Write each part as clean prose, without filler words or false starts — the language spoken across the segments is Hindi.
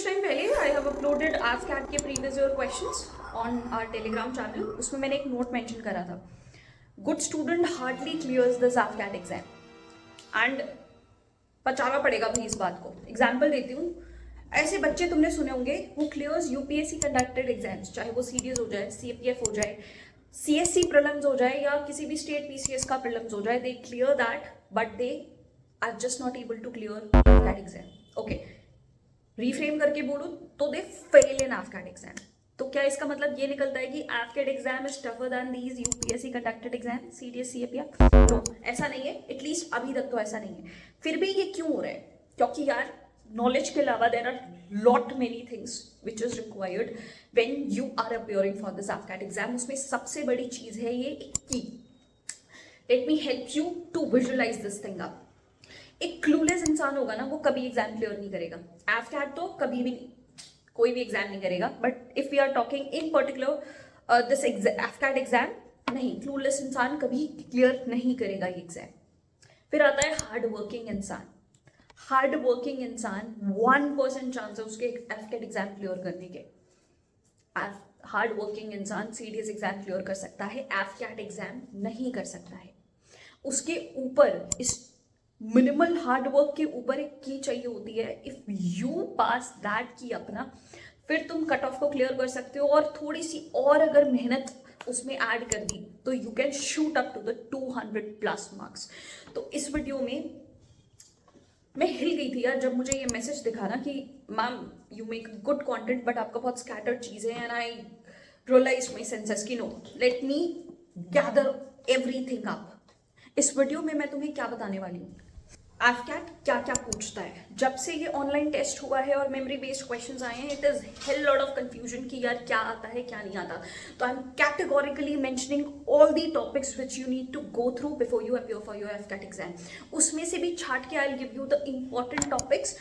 कुछ टाइम पहले आई हैव अपलोडेड AFCAT के previous year questions on our Telegram channel. उसमें मैंने एक नोट मेंशन करा था, good student hardly clears this AFCAT exam. And बचाना पड़ेगा भाई इस बात को। एग्जाम्पल देती हूँ, ऐसे बच्चे तुमने सुने होंगे who clears UPSC conducted exams, चाहे वो सीडीएस हो जाए, सीएपीएफ हो जाए, सीएससी प्रीलिम्स हो जाए या किसी भी स्टेट पीसीएस का प्रीलिम्स हो जाए, they clear that but they are just not able to clear that exam. Okay, reframe करके बोलूं तो they fail in AFCAT exam. तो क्या इसका मतलब ये निकलता है कि AFCAT exam is tougher than these UPSC conducted exam, CDS, CAPF? No, ऐसा नहीं है। एटलीस्ट अभी तक तो ऐसा नहीं है। फिर भी ये क्यों हो रहा है? क्योंकि यार नॉलेज के अलावा there are lot many things which is required when you are appearing for this AFCAT exam. उसमें सबसे बड़ी चीज है ये की। Let me help you to visualize this thing up. एक क्लूलेस इंसान होगा ना, वो कभी एग्जाम क्लियर नहीं करेगा। AFCAT तो कभी भी कोई भी एग्जाम नहीं करेगा, but if we are talking in particular this AFCAT exam, नहीं, क्लूलेस इंसान कभी क्लियर नहीं करेगा ये एग्जाम। फिर आता है हार्ड वर्किंग इंसान। हार्ड वर्किंग इंसान 1% चांस है उसके AFCAT एग्जाम क्लियर करने के। हार्ड वर्किंग इंसान सीडीएस एग्जाम क्लियर कर सकता है, AFCAT एग्जाम नहीं कर सकता है। उसके ऊपर इस मिनिमल हार्ड वर्क के ऊपर एक की चाहिए होती है। इफ यू पास दैट की अपना, फिर तुम कट ऑफ को क्लियर कर सकते हो। और थोड़ी सी और अगर मेहनत उसमें ऐड कर दी तो you can shoot up to the 200+ marks. तो इस वीडियो में मैं हिल गई थी यार जब मुझे ये मैसेज दिखा ना कि ma'am you make good content but आपका बहुत स्कैटर्ड चीजें हैं। And I realise my senses कि no, let me gather everything up. इस वीडियो में मैं तुम्हें क्या बताने वाली हूँ, AFCAT क्या क्या पूछता है। जब से ये ऑनलाइन टेस्ट हुआ है और मेमोरी बेस्ड क्वेश्चंस आए हैं, it is hell lot of confusion कि यार क्या आता है क्या नहीं आता। तो I am categorically mentioning all the topics which you need to go through before you appear for your AFCAT exam. उसमें से भी छाट के I will give you the important topics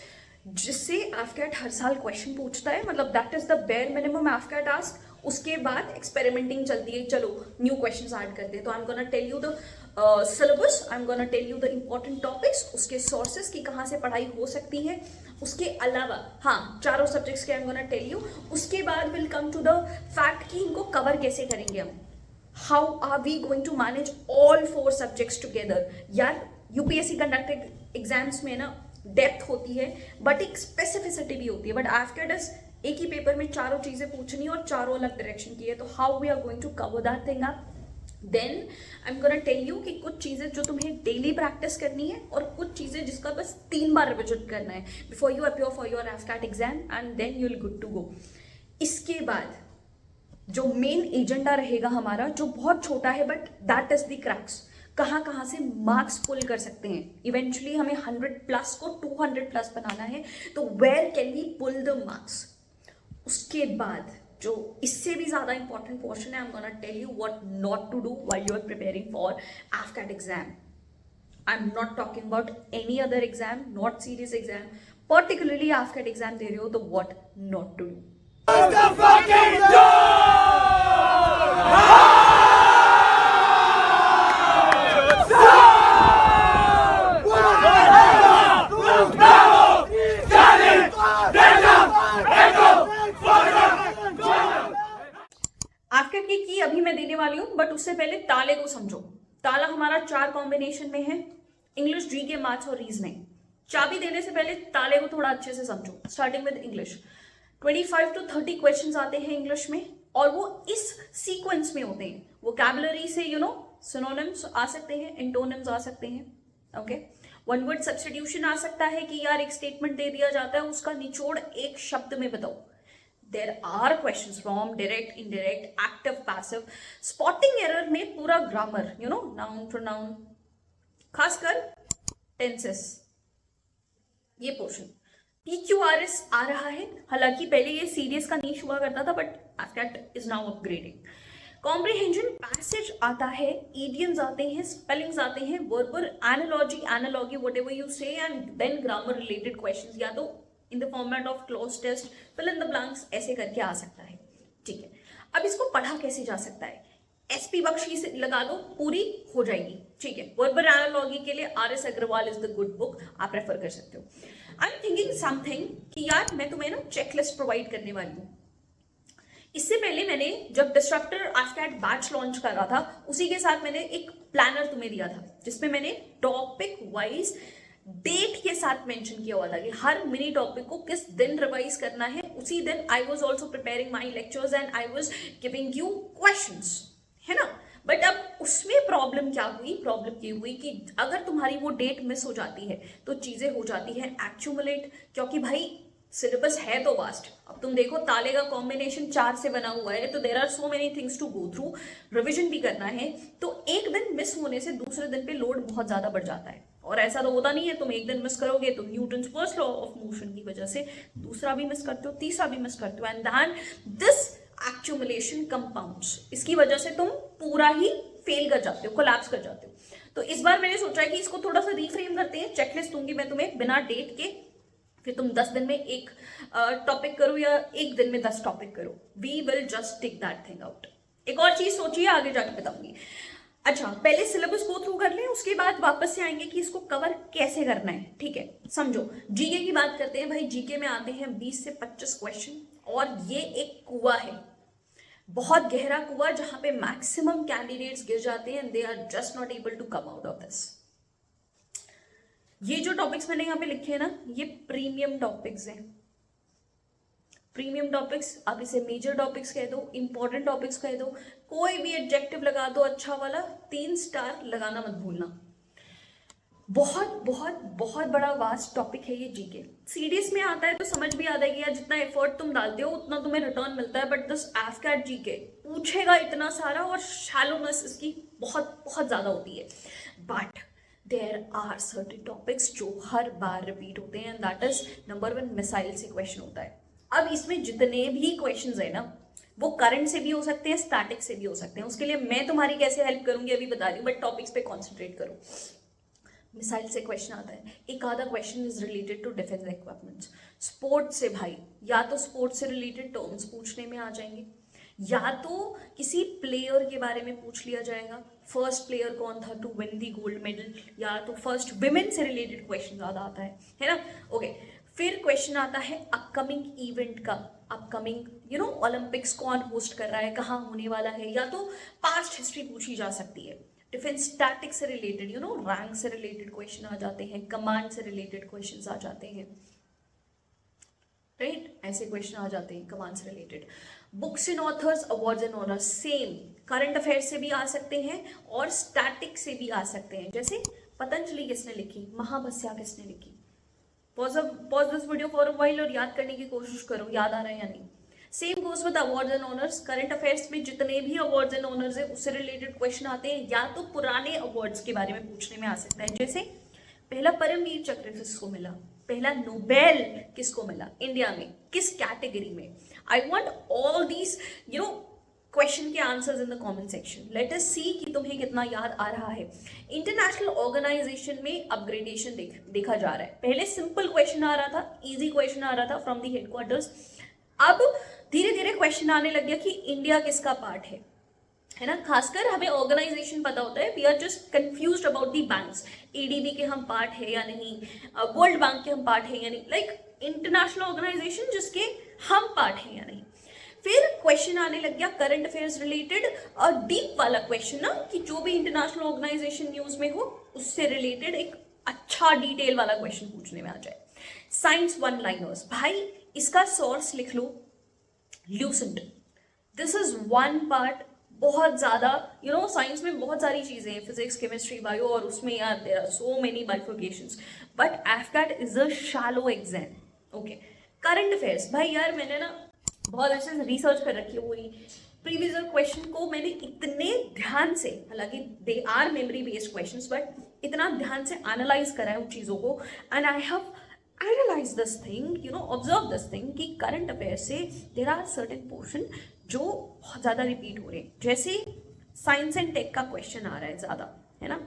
जिससे AFCAT हर साल क्वेश्चन पूछता है। मतलब that is the bare minimum AFCAT ask. उसके बाद एक्सपेरिमेंटिंग चलती है, चलो न्यू क्वेश्चंस ऐड करते हैं। तो I am gonna tell you the syllabus, I am gonna tell you the important topics, उसके सोर्सेस की कहाँ से पढ़ाई हो सकती है। उसके अलावा हाँ, चारों सब्जेक्ट्स के I am gonna tell you. उसके बाद will come to the fact कि इनको कवर कैसे करेंगे हम। How are we going to manage all 4 subjects together. यार यूपीएससी कंडक्टेड एग्जाम्स में ना डेप्थ होती है बट एक स्पेसिफिसिटी भी होती है। बट AFCAT इज एक ही पेपर में चारों चीजें पूछनी और चारों अलग डायरेक्शन की है। तो how we are going to cover that thing up. Then I am gonna tell you कि कुछ चीजें जो तुम्हें डेली प्रैक्टिस करनी है और कुछ चीजें जिसका बस 3 बार रिविजन करना है before you appear for your AFCAT exam, and then you will good to go. इसके बाद जो मेन एजेंडा रहेगा हमारा, जो बहुत छोटा है but that is the cracks, कहाँ कहाँ से मार्क्स पुल कर सकते हैं। इवेंचुअली हमें 100+ को 200+ बनाना है, तो where can we pull the marks. उसके बाद जो इससे भी ज्यादा इंपॉर्टेंट पोर्शन है, I am gonna tell you what not to do while you are preparing for AFCAT exam. I am not talking about any other exam, not serious exam, particularly AFCAT exam दे रहे हो तो what not to do. AFCAT की अभी मैं देने वाली हूँ, बट उससे पहले ताले को समझो। ताला हमारा 4 कॉम्बिनेशन में है, इंग्लिश, जीके, मैथ्स और रीजनिंग। चाबी देने से पहले ताले को थोड़ा अच्छे से समझो। Starting with English, 25 to 30 questions आते हैं इंग्लिश में, और वो इस सीक्वेंस में होते हैं। वोकैबुलरी से सिनोनिम्स आ सकते हैं, एंटोनिम्स आ सकते हैं, ओके। वन वर्ड सब्स्टिट्यूशन आ सकता है कि यार एक स्टेटमेंट दे दिया जाता है, उसका निचोड़ एक शब्द में बताओ। There are questions from direct, indirect, active, passive. Spotting error में पूरा ग्रामर, noun pronoun, खासकर टेंसेस, ये पोर्शन। PQRS आ रहा है, हालांकि पहले ये सीरियस का नीश हुआ करता था, but AFCAT is now upgrading. Comprehension, passage आता है, इडियम्स आते हैं, स्पेलिंग्स आते हैं, verbal, analogy, whatever you say, and then grammar related questions, या तो in the format of cloze test, fill in the blanks, ऐसे करके आ सकता है। ठीक है, अब इसको पढ़ा कैसे जा सकता है? SP बख्शी से लगा दो, पूरी हो जाएगी। ठीक है, वर्बल एनालॉजी के लिए RS Agarwal is the good book, आप रेफर कर सकते हो। आई एम थिंकिंग समथिंग कि यार मैं तुम्हें ना चेकलिस्ट प्रोवाइड करने वाली हूँ। इससे पहले मैंने जब डिस्ट्रक्टर AFCAT बैच लॉन्च करा था, उसी के साथ मैंने एक प्लानर तुम्हें दिया था जिसमें मैंने टॉपिक वाइज डेट के साथ मेंशन किया हुआ था कि हर मिनी टॉपिक को किस दिन रिवाइज करना है। उसी दिन I was also preparing my lectures and I was giving you questions, है ना। बट अब उसमें प्रॉब्लम क्या हुई, प्रॉब्लम ये हुई कि अगर तुम्हारी वो डेट मिस हो जाती है तो चीजें हो जाती है एक्यूमुलेट, क्योंकि भाई सिलेबस है तो वास्ट। अब तुम देखो ताले का कॉम्बिनेशन 4 से बना हुआ है, तो there are so many things to go through, revision भी करना है। तो एक दिन मिस होने से दूसरे दिन पे लोड बहुत ज्यादा बढ़ जाता है। और ऐसा तो होता नहीं है तुम एक दिन मिस करोगे तो Newton's first law of motion की वजह से दूसरा भी मिस करते हो, तीसरा भी मिस करते हो, and then this accumulation compounds. इसकी वजह से तुम पूरा ही फेल कर जाते हो, कोलैप्स कर जाते हो। तो इस बार मैंने सोचा है कि इसको थोड़ा सा रीफ्रेम करते हैं। चेकलिस्ट दूंगी मैं तुम्हें बिना डेट के, फिर तुम 10 दिन में एक टॉपिक करो या एक दिन में 10 टॉपिक करो। We will just take that thing out. एक और चीज सोचिए, आगे जाके बताऊंगी। अच्छा, पहले सिलेबस गो थ्रू कर लें, उसके बाद वापस से आएंगे कि इसको कवर कैसे करना है। ठीक है, समझो जीके की बात करते हैं। भाई जीके में आते हैं 20 से 25 क्वेश्चन, और ये एक कुआं है, बहुत गहरा कुआं, जहां पे मैक्सिमम कैंडिडेट्स गिर जाते हैं, they are just not able to come out of this. ये जो टॉपिक्स मैंने यहाँ पे लिखे हैं ना, ये प्रीमियम टॉपिक्स हैं। प्रीमियम टॉपिक्स, आप इसे मेजर टॉपिक्स कह दो, इंपॉर्टेंट टॉपिक्स कह दो, कोई भी एडजेक्टिव लगा दो अच्छा वाला, 3 स्टार लगाना मत भूलना। बहुत बहुत बहुत बड़ा वास्ट टॉपिक है ये जीके। सीडीएस में आता है तो समझ भी आता है कि यार जितना एफर्ट तुम डालते हो उतना तुम्हें रिटर्न मिलता है, बट दिस AFCAT जीके पूछेगा इतना सारा और शैलोनेस इसकी बहुत बहुत ज्यादा होती है। But there are certain topics जो हर बार रिपीट होते हैं, and that is number 1 missile से क्वेश्चन होता है। अब इसमें जितने भी क्वेश्चंस है ना, वो करंट से भी हो सकते हैं, स्टैटिक से भी हो सकते हैं। उसके लिए मैं तुम्हारी कैसे हेल्प करूंगी अभी बता रही हूँ, बट टॉपिक्स पे कॉन्सेंट्रेट करो। मिसाइल से क्वेश्चन आता है, एक आधा question is related to defence equipments. Sports से भाई, या तो स्पोर्ट्स से रिलेटेड टर्म्स पूछने में आ जाएंगे, या तो किसी प्लेयर के बारे में पूछ लिया जाएगा, फर्स्ट प्लेयर कौन था to win the gold medal, या तो फर्स्ट विमेन से रिलेटेड क्वेश्चन ज्यादा आता है ना। ओके, फिर क्वेश्चन आता है अपकमिंग इवेंट का, अपकमिंग ओलंपिक्स कौन होस्ट कर रहा है, कहाँ होने वाला है, या तो पास्ट हिस्ट्री पूछी जा सकती है। डिफेंस स्टैटिक से रिलेटेड रैंक से रिलेटेड क्वेश्चन आ जाते हैं, कमांड से रिलेटेड क्वेश्चन आ जाते हैं, राइट, ऐसे क्वेश्चन आ जाते हैं कमांड से related. Books and authors, awards and honours, same current affair से भी आ सकते हैं और स्टैटिक से भी आ सकते हैं। जैसे पतंजलि किसने लिखी, महाभस्या किसने लिखी। Pause this video for a while और याद करने की कोशिश करो, याद आ रहा है या नहीं। Same goes with awards and honours. Current affairs में जितने भी अवार्ड्स एंड ऑनर्स है उससे रिलेटेड क्वेश्चन आते हैं, या तो पुराने अवार्ड्स के बारे में पूछने में आ सकता है। जैसे पहला परमवीर चक्र किसको मिला, पहला नोबेल किसको मिला इंडिया में, किस कैटेगरी में। I want all these question के answers in the comment section. Let us see कि तुम्हें कितना याद आ रहा है। इंटरनेशनल ऑर्गेनाइजेशन में अपग्रेडेशन देखा जा रहा है। पहले सिंपल क्वेश्चन आ रहा था, इजी क्वेश्चन आ रहा था फ्रॉम द हेडक्वार्टर्स। अब धीरे धीरे क्वेश्चन आने लग गया कि इंडिया किसका पार्ट है ना। खासकर हमें ऑर्गेनाइजेशन पता होता है, we are just confused about the banks, ADB के हम पार्ट है या नहीं, वर्ल्ड बैंक के हम पार्ट है या नहीं, लाइक इंटरनेशनल ऑर्गेनाइजेशन जिसके हम पार्ट है या नहीं। फिर क्वेश्चन आने लग गया करंट अफेयर्स रिलेटेड, और डीप वाला क्वेश्चन ना, कि जो भी इंटरनेशनल ऑर्गेनाइजेशन न्यूज में हो उससे रिलेटेड एक अच्छा डिटेल वाला क्वेश्चन पूछने में आ जाए। साइंस 1 लाइनर्स, भाई इसका सोर्स लिख लो, Lucent. This is one part, बहुत ज्यादा साइंस में बहुत सारी चीजें हैं, फिजिक्स, केमिस्ट्री, बायो, और उसमें यार there are so many bifurcations, but AFCAT is a shallow exam. Okay, current affairs, भाई यार मैंने ना बहुत अच्छे से रिसर्च कर रखी है पूरी प्रीवियस क्वेश्चन को, मैंने इतने ध्यान से, हालांकि they are memory based questions, but इतना ध्यान से एनालाइज करा है उन चीजों को, and I have analyse this thing, observe this thing कि करंट अफेयर से देर आर सर्टेन पोर्शन जो बहुत ज्यादा रिपीट हो रहे हैं। जैसे साइंस एंड टेक का क्वेश्चन आ रहा है ज्यादा, है ना,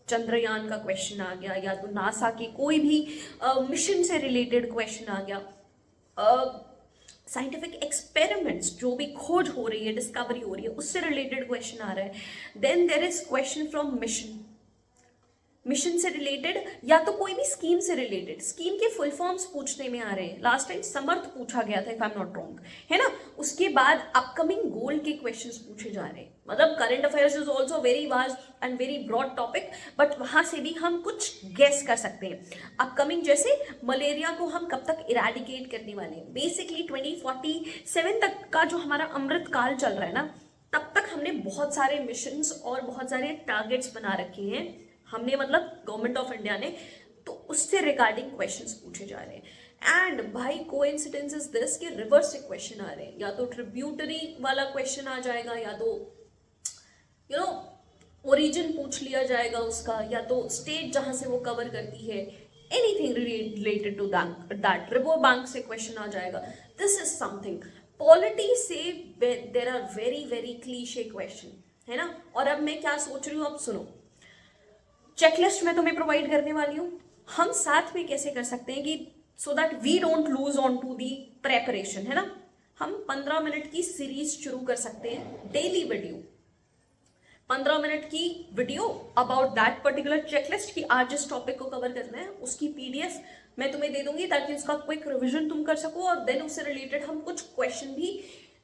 चंद्रयान का क्वेश्चन आ गया, या तो नासा के कोई भी मिशन से रिलेटेड क्वेश्चन आ गया, साइंटिफिक एक्सपेरिमेंट्स जो भी खोज हो रही है, डिस्कवरी हो रही है, उससे रिलेटेड क्वेश्चन आ रहा है। Then there is question from mission, mission से रिलेटेड या तो कोई भी स्कीम से रिलेटेड, स्कीम के फुल फॉर्म्स पूछने में आ रहे हैं। लास्ट टाइम समर्थ पूछा गया था if I am not wrong, है ना। उसके बाद अपकमिंग गोल के क्वेश्चंस पूछे जा रहे हैं। मतलब current affairs is also very vast and very broad topic, but वहां से भी हम कुछ गेस कर सकते हैं। अपकमिंग जैसे मलेरिया को हम कब तक इरेडिकेट करने वाले हैं, बेसिकली 2047 तक का जो हमारा अमृत काल चल रहा है ना, तब तक हमने बहुत सारे मिशंस और बहुत सारे टारगेट्स बना रखे हैं हमने, मतलब गवर्नमेंट ऑफ इंडिया ने, तो उससे रिगार्डिंग क्वेश्चंस पूछे जा रहे हैं। एंड भाई कोइंसिडेंस इज दिस कि रिवर्स से क्वेश्चन आ रहे हैं, या तो ट्रिब्यूटरी वाला क्वेश्चन आ जाएगा, या तो यू नो ओरिजिन पूछ लिया जाएगा उसका, या तो स्टेट जहां से वो कवर करती है, anything related to that. Reserve bank से क्वेश्चन आ जाएगा। This is something. पॉलिटी से there are very very cliche question, है ना। और अब मैं क्या सोच रही हूँ, अब सुनो, चेकलिस्ट मैं तुम्हें प्रोवाइड करने वाली हूँ। हम साथ में कैसे कर सकते हैं कि so that we don't lose on to the preparation, है ना। हम 15 मिनट की सीरीज शुरू कर सकते हैं, डेली वीडियो, 15 मिनट की video about that particular checklist की आज जिस टॉपिक को कवर करना है उसकी पीडीएफ मैं तुम्हें दे दूंगी, ताकि उसका क्विक रिवीजन तुम कर सको, और देन उससे रिलेटेड हम कुछ क्वेश्चन भी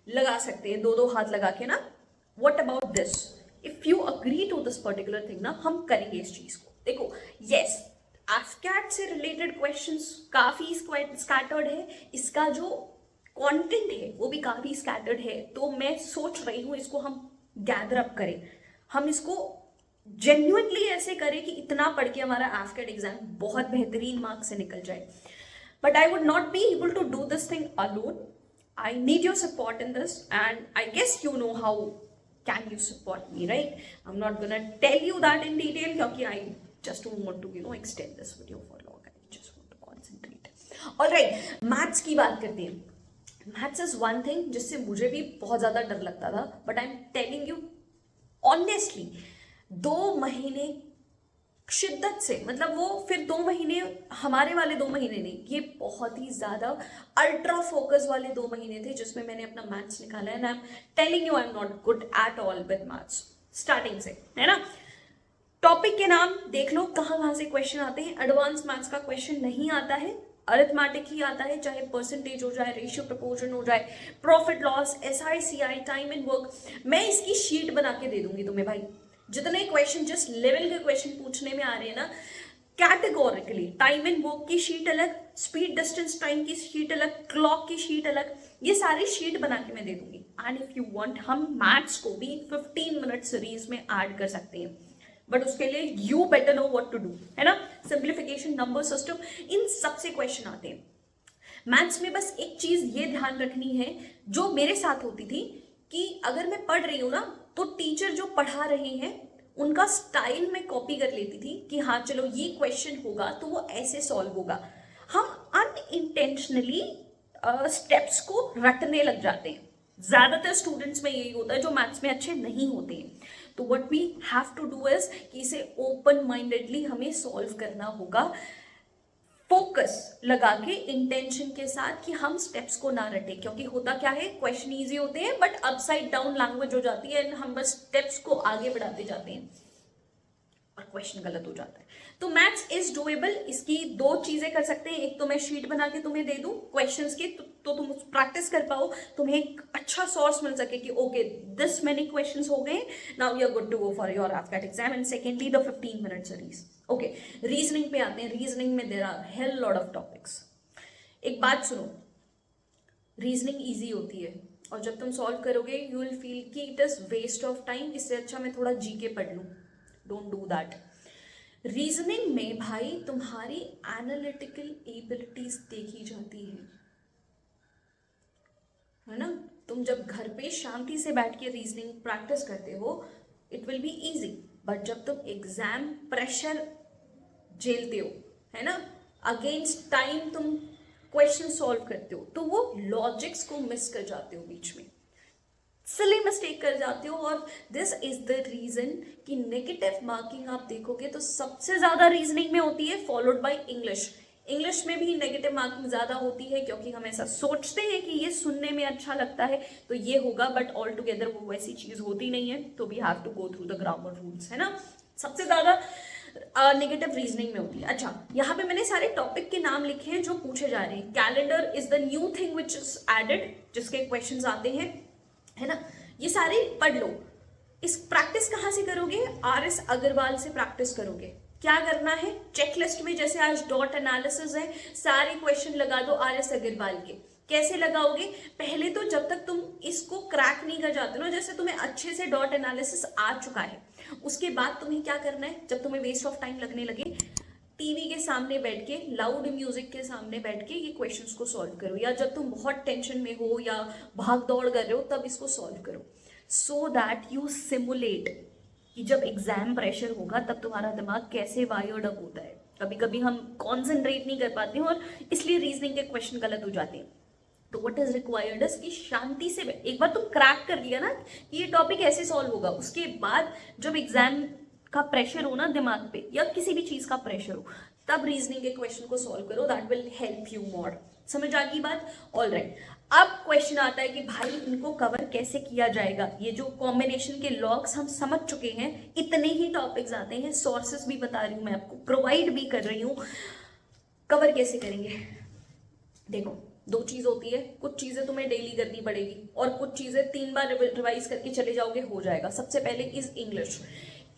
लगा सकते हैं, दो हाथ लगा के ना। What about this, if you agree to this particular thing ना, हम करेंगे इस चीज को। देखो यस, एफकैट से रिलेटेड क्वेश्चंस काफी स्कैटर्ड है, इसका जो कंटेंट है वो भी काफी स्कैटर्ड है, तो मैं सोच रही हूँ इसको हम गैदर अप करें, हम इसको जेन्युइनली ऐसे करें कि इतना पढ़ के हमारा एफकैट एग्जाम बहुत बेहतरीन मार्क्स से निकल जाए। But I would not be able to do this thing alone, I need your support in this, and I guess you know how can you support me, right? I'm not gonna tell you that in detail because I just don't want to extend this video for long. I just want to concentrate. All right, maths की बात करते हैं। maths is one thing जिससे मुझे भी बहुत ज़्यादा डर लगता था, but I'm telling you honestly, 2 महीने शिद्दत से, मतलब वो फिर 2 महीने, हमारे वाले 2 महीने नहीं, ये बहुत ही ज्यादा अल्ट्रा फोकस वाले 2 महीने थे जिसमें मैंने अपना मैथ्स निकाला है। And I am telling you I am not good at all with maths starting से, है ना। टॉपिक के नाम देख लो कहाँ से क्वेश्चन आते हैं। एडवांस मैथ्स का क्वेश्चन नहीं आता है, अरिथमेटिक ही आता है, चाहे परसेंटेज हो जाए, रेशियो प्रपोर्शन हो जाए, profit loss, SI CI, time and work. मैं इसकी शीट बना के दे दूंगी तुम्हें भाई, जितने क्वेश्चन जिस लेवल के क्वेश्चन पूछने में आ रहे हैं ना, कैटेगोरिकली टाइम एंड वर्क की शीट अलग, स्पीड डिस्टेंस टाइम की शीट अलग, क्लॉक की शीट अलग, ये सारी शीट बना के मैं दे दूंगी। एंड इफ यू वांट, हम मैथ्स को भी 15 मिनट सीरीज में ऐड कर सकते हैं, बट उसके लिए you better know what to do, है ना। सिंप्लीफिकेशन, नंबर सिस्टम, इन सबसे क्वेश्चन आते हैं। मैथ्स में बस एक चीज ये ध्यान रखनी है जो मेरे साथ होती थी, कि अगर मैं पढ़ रही हूँ ना, तो टीचर जो पढ़ा रहे हैं उनका स्टाइल में कॉपी कर लेती थी कि हाँ चलो ये क्वेश्चन होगा तो वो ऐसे सॉल्व होगा। हम अनइंटेंशनली स्टेप्स को रटने लग जाते हैं। ज्यादातर स्टूडेंट्स में यही होता है जो मैथ्स में अच्छे नहीं होते हैं। तो what we have to do is कि इसे ओपन माइंडेडली हमें सॉल्व करना होगा, फोकस लगा के, इंटेंशन के साथ कि हम स्टेप्स को ना रटे। क्योंकि होता क्या है, क्वेश्चन इजी होते हैं बट अपसाइड डाउन लैंग्वेज हो जाती है, एंड हम बस स्टेप्स को आगे बढ़ाते जाते हैं और क्वेश्चन गलत हो जाता है। तो मैथ्स इज डूएबल। इसकी 2 चीजें कर सकते हैं, एक तो मैं शीट बना के तुम्हें दे दूं क्वेश्चंस की, तो तुम प्रैक्टिस कर पाओ, तुम्हें एक अच्छा सोर्स मिल सके कि ओके दिस मेनी क्वेश्चंस हो गए, now you are good to go for your AFCAT exam. And secondly the 15 minute series. Okay, reasoning पे आते हैं। रीजनिंग में there are hell lot of topics. एक बात सुनो, रीजनिंग इजी होती है और जब तुम सॉल्व करोगे यू विल फील कि it is waste of time, इससे अच्छा मैं थोड़ा जीके पढ़ लूं। Don't do that. रीजनिंग में भाई तुम्हारी एनालिटिकल एबिलिटीज देखी जाती है ना। तुम जब घर पे शांति से बैठ के रीजनिंग प्रैक्टिस करते हो it will be easy, but जब तुम एग्जाम प्रेशर झेलते हो, है ना, अगेंस्ट टाइम तुम क्वेश्चन सॉल्व करते हो, तो वो लॉजिक्स को मिस कर जाते हो, बीच में सिली मिस्टेक कर जाते हो। और दिस इज द रीजन कि नेगेटिव मार्किंग आप देखोगे तो सबसे ज्यादा रीजनिंग में होती है, फॉलोड बाय इंग्लिश। इंग्लिश में भी नेगेटिव मार्किंग ज्यादा होती है क्योंकि हम ऐसा सोचते हैं कि ये सुनने में अच्छा लगता है तो ये होगा, बट ऑल टुगेदर वो वैसी चीज होती नहीं है। तो we have to go through the grammar rules, है ना। सबसे ज्यादा नेगेटिव रीजनिंग में होती है। अच्छा, यहाँ पे मैंने सारे टॉपिक के नाम लिखे हैं जो पूछे जा रहे हैं। Calendar is the new thing which is added, जिसके क्वेश्चंस आते हैं, है ना, ये सारे पढ़ लो। इस प्रैक्टिस कहाँ से करोगे? RS अग्रवाल से प्रैक्टिस करोगे। क्या करना है? चेकलिस्ट में जैसे आज डॉट एनालिसिस है, सारे क्वेश्चन लगा दो RS अग्रवाल के। कैसे लगाओगे? पहले तो जब तक तुम इसको क्रैक नहीं कर जाते ना, जैसे तुम्हें अच्छे से डॉट एनालिसिस आ चुका है, उसके बाद तुम्हें क्या करना है, जब तुम्हें वेस्ट ऑफ टाइम लगने लगे, टीवी के सामने बैठ के, लाउड म्यूजिक के सामने बैठ के ये क्वेश्चंस को सॉल्व करो, या जब तुम बहुत टेंशन में हो या भाग दौड़ कर रहे हो तब इसको सॉल्व करो, सो दैट यू सिमुलेट कि जब एग्जाम प्रेशर होगा तब तुम्हारा दिमाग कैसे वायर्ड अप होता है। कभी कभी हम कॉन्सेंट्रेट नहीं कर पाते हैं और इसलिए रीजनिंग के क्वेश्चन गलत हो जाते हैं। तो व्हाट इज रिक्वायर्ड इज कि शांति से, एक बार तुम क्रैक कर लिया ना कि ये टॉपिक ऐसे सॉल्व होगा, उसके बाद जब एग्जाम का प्रेशर हो ना दिमाग पे, या किसी भी चीज का प्रेशर हो, तब रीजनिंग के क्वेश्चन को सॉल्व करो। That will help you more. समझ आ गई बात? All right. अब क्वेश्चन आता है कि भाई इनको कवर कैसे किया जाएगा। ये जो कॉम्बिनेशन के लॉग्स हम समझ चुके हैं, इतने ही टॉपिक्स आते हैं, सोर्सेस भी बता रही हूं मैं आपको, प्रोवाइड भी कर रही हूं। कवर कैसे करेंगे? देखो, दो चीज होती है, कुछ चीजें तुम्हें डेली करनी पड़ेगी और कुछ चीजें 3 बार रिवाइज करके चले जाओगे, हो जाएगा। सबसे पहले इज इंग्लिश।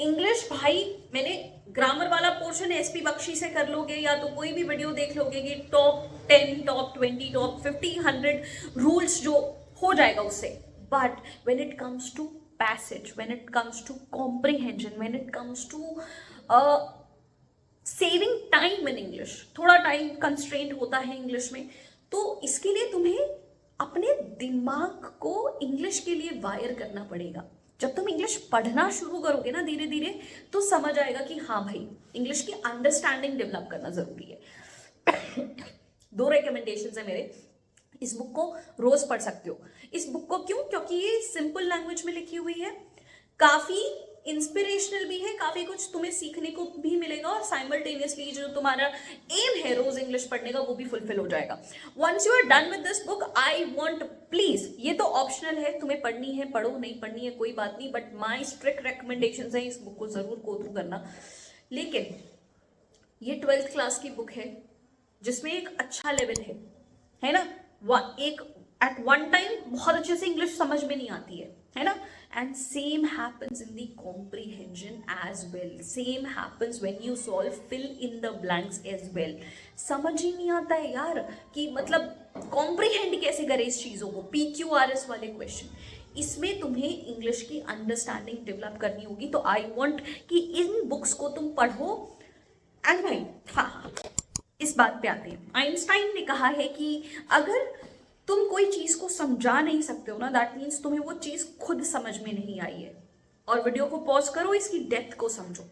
इंग्लिश भाई, मैंने ग्रामर वाला पोर्शन SP बख्शी से कर लोगे, या तो कोई भी वीडियो देख लोगे कि टॉप 10, टॉप 20, टॉप 50, 100 रूल्स, जो हो जाएगा उससे। But when it comes to passage, when it comes to comprehension, when it comes to saving time in English, थोड़ा टाइम कंस्ट्रेंट होता है इंग्लिश में, तो इसके लिए तुम्हें अपने दिमाग को इंग्लिश के लिए वायर करना पड़ेगा। जब तुम इंग्लिश पढ़ना शुरू करोगे ना धीरे धीरे, तो समझ आएगा कि हाँ भाई, इंग्लिश की अंडरस्टैंडिंग डेवलप करना जरूरी है। 2 रिकमेंडेशंस है मेरे, इस बुक को रोज पढ़ सकते हो। इस बुक को क्यों? क्योंकि ये सिंपल लैंग्वेज में लिखी हुई है, काफी इंस्पिरेशनल भी है, काफी कुछ तुम्हें सीखने को भी मिलेगा, और साइमल्टेनियसली जो तुम्हारा एम है रोज इंग्लिश पढ़ने का, वो भी फुलफिल हो जाएगा। Once you are done with this book, I want, please, ये तो ऑप्शनल है, तुम्हें पढ़नी है पढ़ो, नहीं पढ़नी है कोई बात नहीं, बट माई स्ट्रिक्ट रिकमेंडेशन है, इस बुक को जरूर गो थ्रू करना। लेकिन ये 12th क्लास की बुक है, जिसमें एक अच्छा लेवल है ना, एक एट वन टाइम बहुत अच्छे से इंग्लिश समझ में नहीं आती है ना, and same happens in the comprehension as well, same happens when you solve fill in the blanks as well। समझ ही नहीं आता है यार कि मतलब कॉम्प्रीहेंड कैसे करें इस चीजों को, PQRS वाले क्वेश्चन, इसमें तुम्हें इंग्लिश की अंडरस्टैंडिंग डेवलप करनी होगी। तो आई वांट कि इन बुक्स को तुम पढ़ो। एंड भाई हाँ, इस बात पे आते हैं, आइंस्टाइन ने कहा है कि अगर तुम कोई चीज को समझा नहीं सकते हो ना, दैट मीन्स तुम्हें वो चीज खुद समझ में नहीं आई है। और वीडियो को पॉज करो, इसकी डेप्थ को समझो।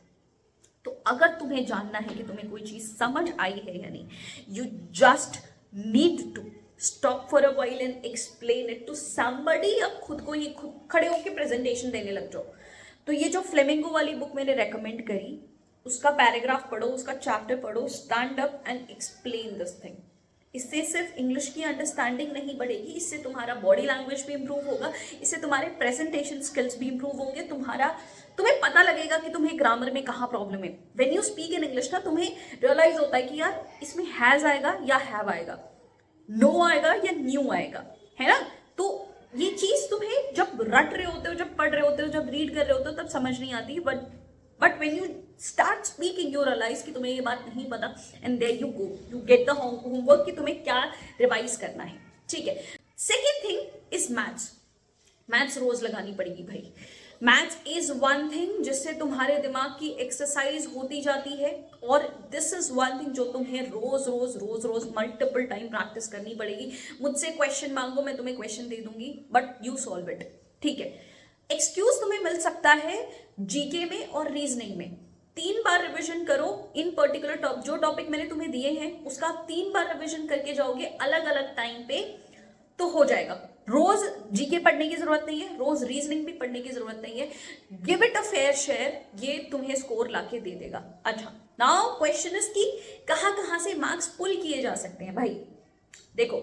तो अगर तुम्हें जानना है कि तुम्हें कोई चीज समझ आई है या नहीं, you just need to stop for a while and explain it to somebody. अब खुद को ही खुद खड़े होकर प्रेजेंटेशन देने लग जाओ। तो ये जो फ्लेमिंगो वाली बुक मैंने रेकमेंड करी, उसका पैराग्राफ पढ़ो, उसका चैप्टर पढ़ो, stand up and explain this thing. इससे सिर्फ इंग्लिश की अंडरस्टैंडिंग नहीं बढ़ेगी, इससे तुम्हारा बॉडी लैंग्वेज भी इंप्रूव होगा, इससे तुम्हारे प्रेजेंटेशन स्किल्स भी इंप्रूव होंगे, तुम्हें पता लगेगा कि तुम्हें ग्रामर में कहाँ प्रॉब्लम है। When you speak in English ना, तुम्हें रियलाइज होता है कि यार इसमें हैज आएगा या हैव आएगा, नो आएगा या न्यू आएगा, है ना। तो ये चीज तुम्हें जब रट रहे होते हो, जब पढ़ रहे होते हो, जब रीड कर रहे होते हो, तब समझ नहीं आती। But when you start speaking you realize कि तुम्हें ये बात नहीं पता, and there you go, you get the homework कि तुम्हें क्या रिवाइज करना है। ठीक है। Second thing is maths. Maths रोज लगानी पड़ेगी भाई। मैथ्स इज वन थिंग जिससे तुम्हारे दिमाग की एक्सरसाइज होती जाती है, और दिस इज वन थिंग जो तुम्हें रोज रोज रोज रोज मल्टीपल टाइम प्रैक्टिस करनी पड़ेगी। मुझसे क्वेश्चन मांगो, मैं तुम्हें क्वेश्चन दे दूंगी, बट यू सॉल्व इट। ठीक है। एक्सक्यूज तुम्हें मिल सकता है जीके में और रीजनिंग में। 3 बार रिवीजन करो इन पर्टिकुलर जो टॉपिक मैंने तुम्हें दिए हैं, उसका 3 बार रिवीजन करके जाओगे अलग अलग टाइम पे, तो हो जाएगा। रोज जीके पढ़ने की जरूरत नहीं है, रोज रीजनिंग भी पढ़ने की जरूरत नहीं है। Give it a fair share, ये तुम्हें स्कोर लाके दे देगा। अच्छा, नाउ क्वेश्चन इज कि कहां से मार्क्स पुल किए जा सकते हैं। भाई देखो,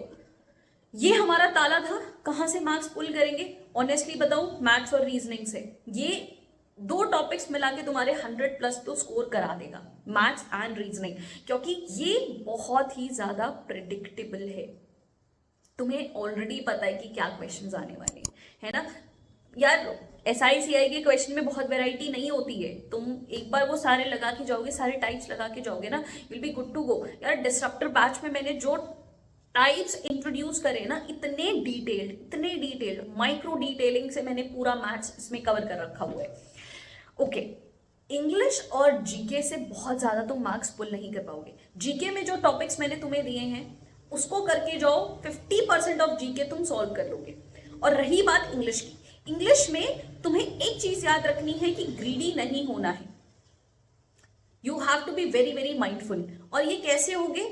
ये हमारा ताला था, कहां से मार्क्स पुल करेंगे? ऑनेस्टली बताऊं, मैथ्स और रीजनिंग से। ये दो टॉपिक्स मिला के तुम्हारे 100+ तो स्कोर करा देगा, मैथ्स एंड रीजनिंग, क्योंकि ये बहुत ही ज्यादा प्रिडिक्टेबल है। तुम्हें ऑलरेडी पता है कि क्या क्वेश्चंस आने वाले हैं, है ना यार। SICI के क्वेश्चन में बहुत वैरायटी नहीं होती है, तुम एक बार वो सारे लगा के जाओगे, सारे टाइप्स लगा के जाओगे ना, will be good to go. यार डिसरप्टर बैच में मैंने जो टाइप्स इंट्रोड्यूस करे ना, इतने डिटेल्ड माइक्रो डिटेलिंग से मैंने पूरा मैथ्स इसमें कवर कर रखा हुआ है। ओके, इंग्लिश और जीके से बहुत ज्यादा तुम मार्क्स पुल नहीं कर पाओगे। जीके में जो टॉपिक्स मैंने तुम्हें दिए हैं उसको करके जाओ, 50% ऑफ जीके तुम सॉल्व कर लोगे। और रही बात इंग्लिश की, इंग्लिश में तुम्हें एक चीज याद रखनी है कि ग्रीडी नहीं होना है। You have to be very very mindful. और ये कैसे होगे?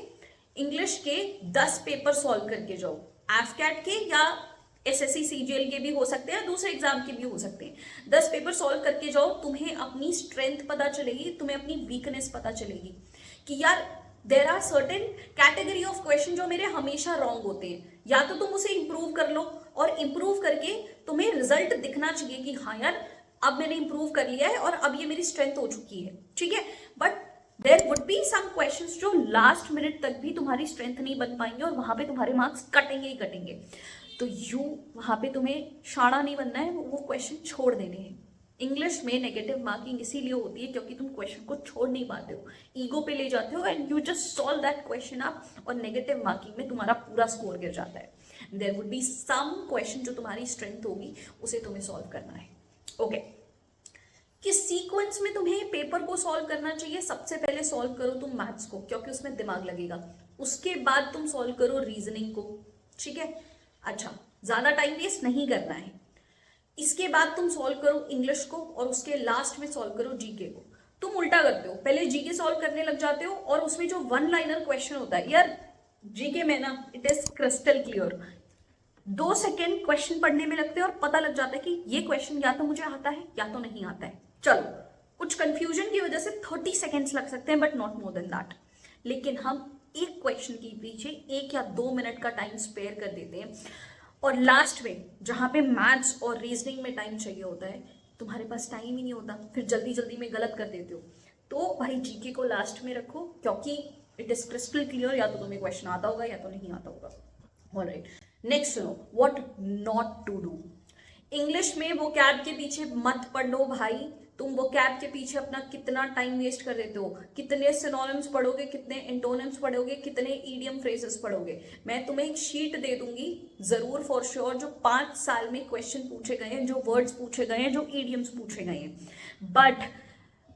इंग्लिश के 10 पेपर सॉल्व करके जाओ, एफकैट के या SSC CGL के भी हो सकते हैं, दूसरे एग्जाम के भी हो सकते हैं। 10 पेपर सॉल्व करके जाओ, तुम्हें अपनी स्ट्रेंथ पता चलेगी, तुम्हें अपनी वीकनेस पता चलेगी कि यार there are certain category of question जो मेरे हमेशा रॉन्ग होते हैं। या तो तुम उसे इंप्रूव कर लो, और इंप्रूव करके तुम्हें रिजल्ट दिखना चाहिए कि हाँ यार अब मैंने इंप्रूव कर लिया है और अब ये मेरी स्ट्रेंथ हो चुकी है, ठीक है। But there would be some questions जो लास्ट मिनट तक भी तुम्हारी स्ट्रेंथ नहीं बन पाएंगे और वहां पे तुम्हारे मार्क्स कटेंगे ही कटेंगे। तो वहां पे तुम्हें शाणा नहीं बनना है, वो क्वेश्चन छोड़ देने हैं। इंग्लिश में नेगेटिव मार्किंग इसीलिए होती है क्योंकि तुम क्वेश्चन को छोड़ नहीं पाते हो, ईगो पे ले जाते हो and you just solve that question up, और नेगेटिव मार्किंग में तुम्हारा पूरा स्कोर गिर जाता है। There would be some question जो तुम्हारी स्ट्रेंथ होगी उसे तुम्हें सॉल्व करना है। ओके, किस सीक्वेंस में तुम्हें पेपर को सॉल्व करना चाहिए? सबसे पहले सॉल्व करो तुम मैथ्स को, क्योंकि उसमें दिमाग लगेगा। उसके बाद तुम सॉल्व करो रीजनिंग को, ठीक है। अच्छा, ज्यादा टाइम वेस्ट नहीं करना है। इसके बाद तुम सॉल्व करो इंग्लिश को, और उसके लास्ट में सॉल्व करो जीके को। तुम उल्टा करते हो, पहले जीके सॉल्व करने लग जाते हो, और उसमें जो 1 लाइनर क्वेश्चन होता है यार जीके में ना, it is crystal clear. 2 second question पढ़ने में लगते हैं और पता लग जाता है कि ये क्वेश्चन या तो मुझे आता है या तो नहीं आता है। चलो, कुछ कंफ्यूजन की वजह से 30 सेकेंड्स लग सकते हैं, but not more than that. लेकिन हम एक क्वेश्चन के पीछे 1 या 2 मिनट का टाइम स्पेयर कर देते हैं, और लास्ट में जहां पे मैथ्स और रीजनिंग में टाइम चाहिए होता है तुम्हारे पास टाइम ही नहीं होता, फिर जल्दी जल्दी में गलत कर देते हो। तो भाई जीके को लास्ट में रखो, क्योंकि इट इज क्रिस्टल क्लियर, या तो तुम्हें क्वेश्चन आता होगा या तो नहीं आता होगा। ऑलराइट, नेक्स्ट सुनो, what not to do. English में वो कैब के पीछे मत पढ़ो भाई। तुम वो कैब के पीछे अपना कितना टाइम वेस्ट कर देते हो, कितने सिनोनिम्स पढ़ोगे, कितने एंटोनिम्स पढ़ोगे, कितने ईडियम फ्रेजेस पढ़ोगे। मैं तुम्हें एक शीट दे दूंगी जरूर फॉर श्योर, जो 5 साल में क्वेश्चन पूछे गए हैं, जो वर्ड्स पूछे गए हैं, जो ईडियम्स पूछे गए हैं। बट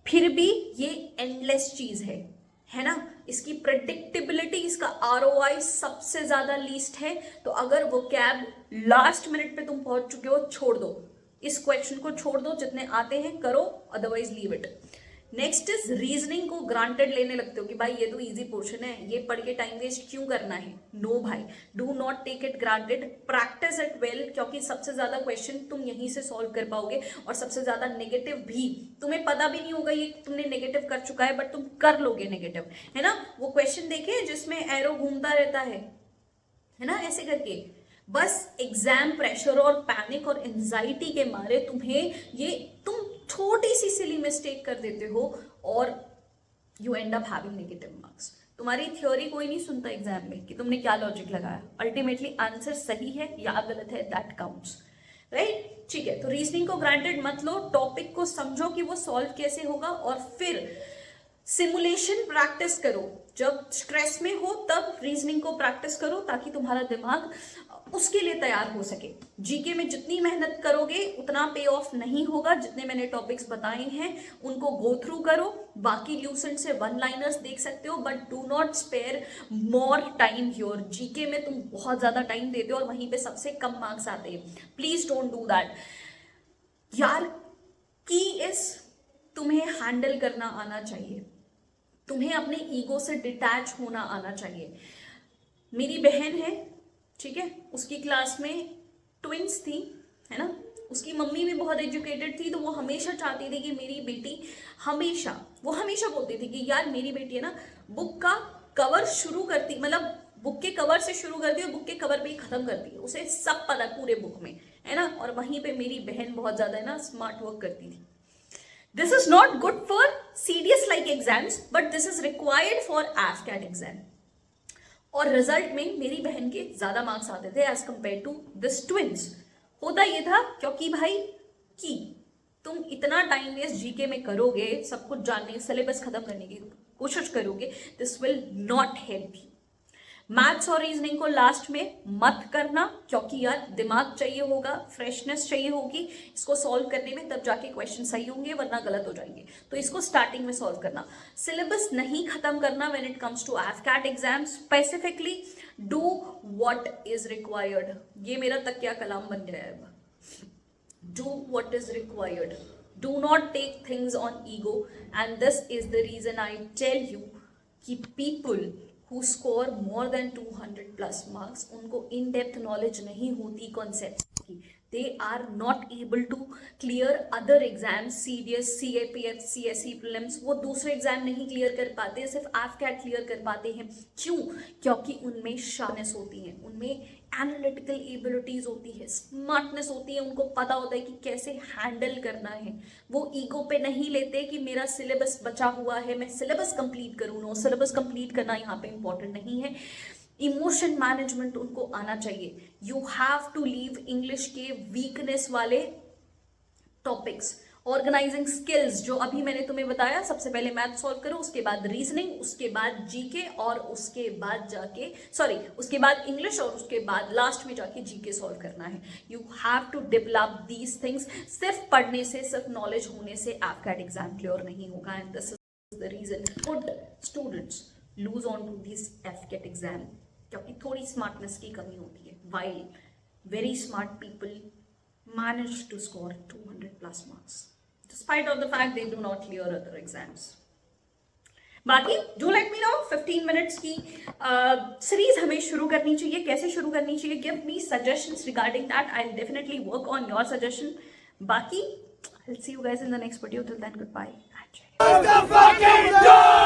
फिर भी ये एंडलेस चीज है ना। इसकी प्रेडिक्टेबिलिटी, इसका ROI सबसे ज्यादा लीस्ट है। तो अगर वो कैब लास्ट मिनट पे तुम पहुंच चुके हो, छोड़ दो इस क्वेश्चन को, छोड़ दो, जितने आते हैं करो, otherwise leave it. Next is reasoning को ग्रांटेड लेने लगते हो कि भाई ये तो इजी पोर्शन है, ये पढ़ के टाइम वेस्ट क्यों करना है। नो भाई, do not take it granted, practise it well, क्योंकि सबसे ज्यादा क्वेश्चन तुम यहीं से सॉल्व कर पाओगे, और सबसे ज्यादा नेगेटिव भी तुम्हें पता भी नहीं होगा ये तुमने नेगेटिव कर चुका है, बट तुम कर लोगे नेगेटिव, है ना। वो क्वेश्चन देखे जिसमें एरो घूमता रहता है ना, ऐसे करके। बस एग्जाम प्रेशर और पैनिक और एंजाइटी के मारे तुम छोटी सी सिली मिस्टेक कर देते हो, और you and up having negative marks. तुम्हारी थ्योरी कोई नहीं सुनता एग्जाम में कि तुमने क्या लॉजिक लगाया, अल्टीमेटली आंसर सही है या गलत है, दैट काउंट्स, राइट। ठीक है, तो रीजनिंग को ग्रांटेड मत लो, टॉपिक को समझो कि वो सॉल्व कैसे होगा, और फिर सिमुलेशन प्रैक्टिस करो। जब स्ट्रेस में हो तब रीजनिंग को प्रैक्टिस करो, ताकि तुम्हारा दिमाग उसके लिए तैयार हो सके। जीके में जितनी मेहनत करोगे उतना पे ऑफ नहीं होगा। जितने मैंने टॉपिक्स बताए हैं उनको गो थ्रू करो। बाकी ल्यूसेंट से 1 लाइनर्स देख सकते हो, but do not spare more time here. GK में तुम बहुत ज्यादा टाइम देते हो और वहीं पे सबसे कम मार्क्स आते हैं। प्लीज डोंट डू दैट यार। की इज तुम्हें हैंडल करना आना चाहिए, तुम्हें अपने ईगो से डिटैच होना आना चाहिए। मेरी बहन है, ठीक है, उसकी क्लास में ट्विंस थी, है ना। उसकी मम्मी भी बहुत एजुकेटेड थी, तो वो हमेशा चाहती थी कि मेरी बेटी वो हमेशा बोलती थी कि यार मेरी बेटी है ना, बुक का कवर शुरू करती, मतलब बुक के कवर से शुरू करती है और बुक के कवर पे ही खत्म करती है, उसे सब पता पूरे बुक में, है ना। और वहीं पे मेरी बहन बहुत ज्यादा है ना स्मार्ट वर्क करती थी। This is not good for CDS like exams, but this is required for AFCAT exam. और रिजल्ट में मेरी बहन के ज्यादा मार्क्स आते थे as compare to this twins. होता ये था क्योंकि भाई कि तुम इतना टाइम वेस्ट जीके में करोगे, सब कुछ जानने, सिलेबस खत्म करने की कोशिश करोगे, this will not help you. Maths और रीजनिंग को लास्ट में मत करना, क्योंकि यार दिमाग चाहिए होगा, फ्रेशनेस चाहिए होगी इसको सॉल्व करने में, तब जाके क्वेश्चन सही होंगे, वरना गलत हो जाएंगे। तो इसको स्टार्टिंग में सॉल्व करना, सिलेबस नहीं खत्म करना when it comes to AFCAT exam. Specifically do what is required, ये मेरा तकिया कलाम बन गया है। Do what is required. Do not take things on ego, and this is the reason I tell you कि people who score more than 200 plus marks, उनको in depth knowledge नहीं होती concepts की, they are not able to clear other exams, CDS, CAPF, CSE prelims, वो दूसरे एग्जाम नहीं क्लियर कर पाते, सिर्फ AFCAT क्लियर कर पाते हैं। क्यों? क्योंकि उनमें शार्पनेस होती है, उनमें एनालिटिकल एबिलिटीज होती है, स्मार्टनेस होती है, उनको पता होता है कि कैसे हैंडल करना है। वो ईगो पे नहीं लेते कि मेरा सिलेबस बचा हुआ है, मैं सिलेबस कंप्लीट करूँ। नो, सिलेबस कंप्लीट करना यहाँ पे इंपॉर्टेंट नहीं है, इमोशन मैनेजमेंट उनको आना चाहिए। You have to leave English के वीकनेस वाले टॉपिक्स, ऑर्गेनाइजिंग स्किल्स जो अभी मैंने तुम्हें बताया, सबसे पहले मैथ सॉल्व करो, उसके बाद रीजनिंग, उसके बाद जीके, और उसके बाद जाके उसके बाद इंग्लिश, और उसके बाद लास्ट में जाके जीके सॉल्व करना है। You have to develop these things. सिर्फ पढ़ने से, सिर्फ नॉलेज होने से AFCAT एग्जाम क्लियर नहीं होगा, and this is the reason good students lose on to this AFCAT exam, क्योंकि थोड़ी स्मार्टनेस की कमी होती है। While very smart people manage to score 200 plus marks despite of the fact they do not clear other exams. बाकी do let me know 15 minutes की सीरीज हमें शुरू करनी चाहिए, कैसे शुरू करनी चाहिए, give me suggestions regarding that. I'll definitely work on your suggestion. बाकी I'll see you guys in the next video. Till then, goodbye and jai.